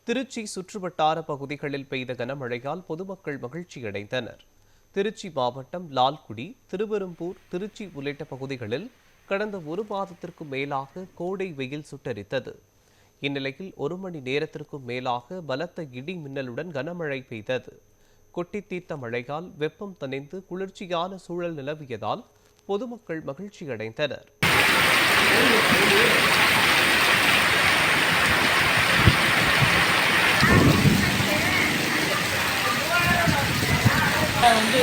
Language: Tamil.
திருச்சி சுற்றுவட்டார பகுதிகளில் பெய்த கனமழையால் பொதுமக்கள் மகிழ்ச்சியடைந்தனர். திருச்சி மாவட்டம் லால்குடி, திருவெரும்பூர், திருச்சி உள்ளிட்ட பகுதிகளில் கடந்த ஒரு மாதத்திற்கும் மேலாக கோடை வெயில் சுட்டெரித்தது. இந்நிலையில் 1 மணி நேரத்திற்கும் மேலாக பலத்த இடி மின்னலுடன் கனமழை பெய்தது. கொட்டி தீர்த்த மழையால் வெப்பம் தணிந்து குளிர்ச்சியான சூழல் நிலவியதால் பொதுமக்கள் மகிழ்ச்சியடைந்தனர். வந்து